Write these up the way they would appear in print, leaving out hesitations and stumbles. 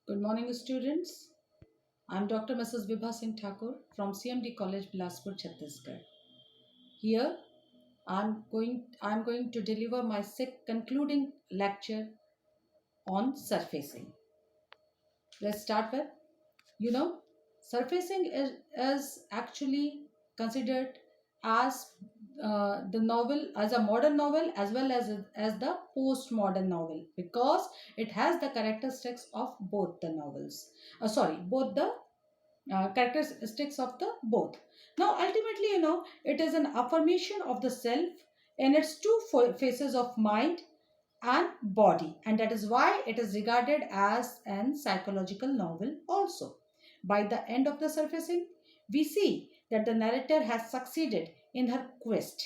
Good morning, students. I'm Dr. Mrs. Vibha Singh Thakur from CMD College, Bilaspur, Chhattisgarh. Here, I'm going to deliver my concluding lecture on surfacing. Let's start with, you know, surfacing is actually considered as the novel as a modern novel as well as the postmodern novel because it has the characteristics of both the novels. Both the characteristics of the both. Now, ultimately, it is an affirmation of the self in its two faces of mind and body, and that is why it is regarded as an psychological novel also. By the end of the surfacing, we see that the narrator has succeeded in her quest.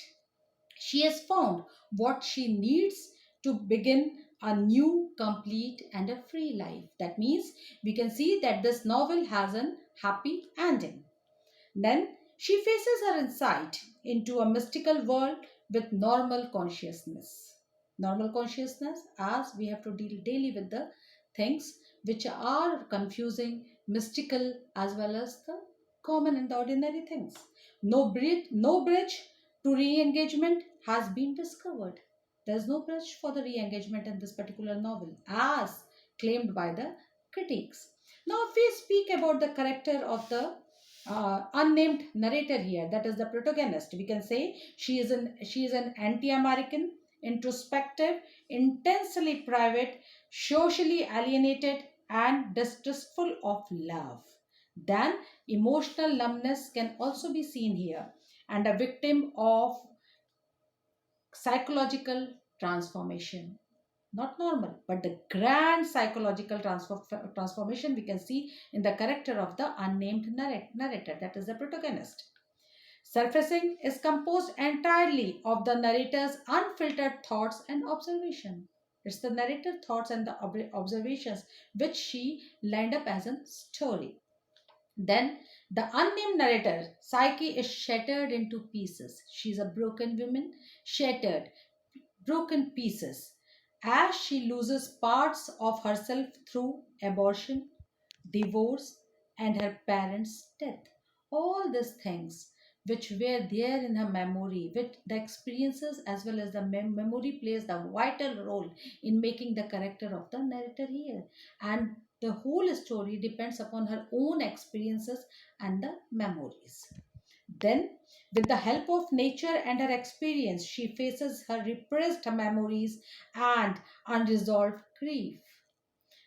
She has found what she needs to begin a new, complete, and a free life. That means we can see that this novel has a happy ending. Then she faces her insight into a mystical world with normal consciousness. Normal consciousness, as we have to deal daily with the things which are confusing, mystical, as well as the common and the ordinary things. No bridge to re-engagement has been discovered. There's no bridge for the re-engagement in this particular novel, as claimed by the critics. Now, if we speak about the character of the unnamed narrator here, that is the protagonist, we can say she is an anti-American, introspective, intensely private, socially alienated, and distrustful of love. Then emotional numbness can also be seen here, and a victim of psychological transformation. Not normal, but the grand psychological transformation we can see in the character of the unnamed narrator, that is the protagonist. Surfacing is composed entirely of the narrator's unfiltered thoughts and observation. It's the narrator thoughts and the observations which she lined up as a story. Then the unnamed narrator, Psyche, is shattered into pieces. She's a broken woman, shattered, broken pieces, as she loses parts of herself through abortion, divorce, and her parents' death. All these things which were there in her memory, with the experiences as well as the memory plays the vital role in making the character of the narrator here. And the whole story depends upon her own experiences and the memories. Then, with the help of nature and her experience, she faces her repressed memories and unresolved grief.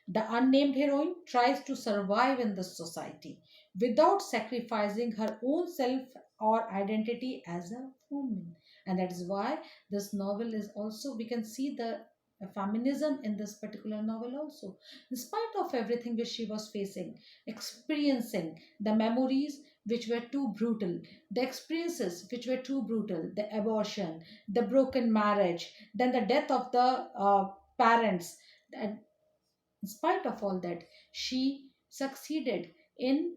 The unnamed heroine tries to survive in this society without sacrificing her own self or identity as a woman. And that is why this novel is also, we can see the feminism in this particular novel also. In spite of everything which she was facing, experiencing the memories which were too brutal, the experiences which were too brutal, the abortion, the broken marriage, then the death of the parents. And in spite of all that, she succeeded in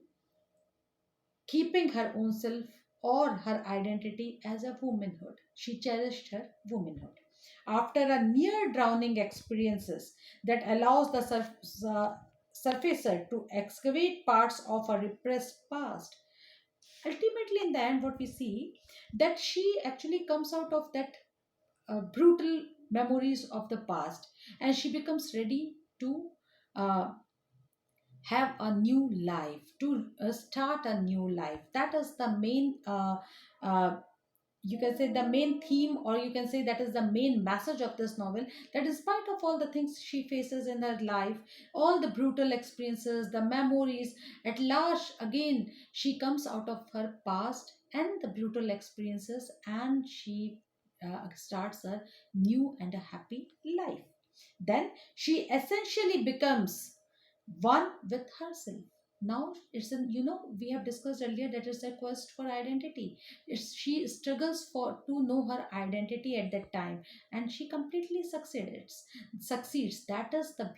keeping her own self or her identity as a womanhood. She cherished her womanhood. After a near drowning experiences that allows the surfacer to excavate parts of a repressed past, ultimately in the end what we see that she actually comes out of that brutal memories of the past, and she becomes ready to uh, have a new life, to start a new life. That is the main uh, you can say the main theme, or you can say that is the main message of this novel, that in spite of all the things she faces in her life, all the brutal experiences, the memories, at last again she comes out of her past and the brutal experiences, and she starts a new and a happy life. Then she essentially becomes one with herself. Now it's an, we have discussed earlier that it's a quest for identity. She struggles for to know her identity at that time, and she completely succeeds. That is the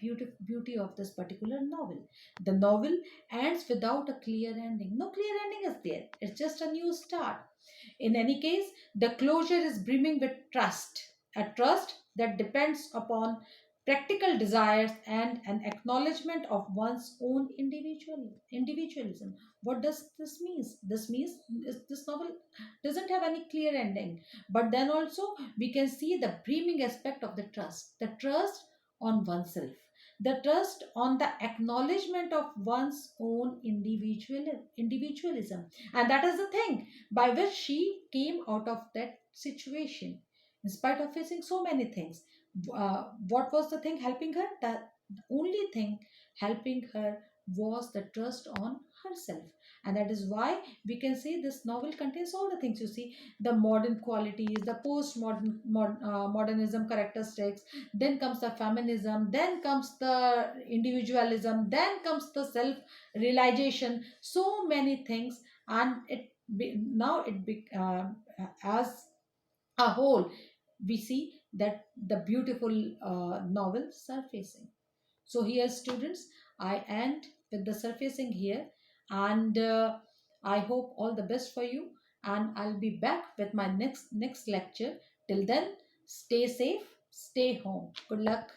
beauty of this particular novel. The novel ends without a clear ending. No clear ending is there, it's just a new start. In any case, the closure is brimming with trust, a trust that depends upon practical desires, and an acknowledgement of one's own individualism. What does this mean? This means this novel doesn't have any clear ending, but then also we can see the brimming aspect of the trust on oneself, the trust on the acknowledgement of one's own individualism. And that is the thing by which she came out of that situation in spite of facing so many things. What was the thing helping her? The only thing helping her was the trust on herself. And that is why we can say this novel contains all the things. You see, the modern qualities, the modernism characteristics, then comes the feminism, then comes the individualism, then comes the self realization, so many things. And now as a whole, we see that the beautiful novel surfacing. So here, students, I end with the surfacing here, and I hope all the best for you. And I'll be back with my next lecture. Till then, stay safe, stay home. Good luck.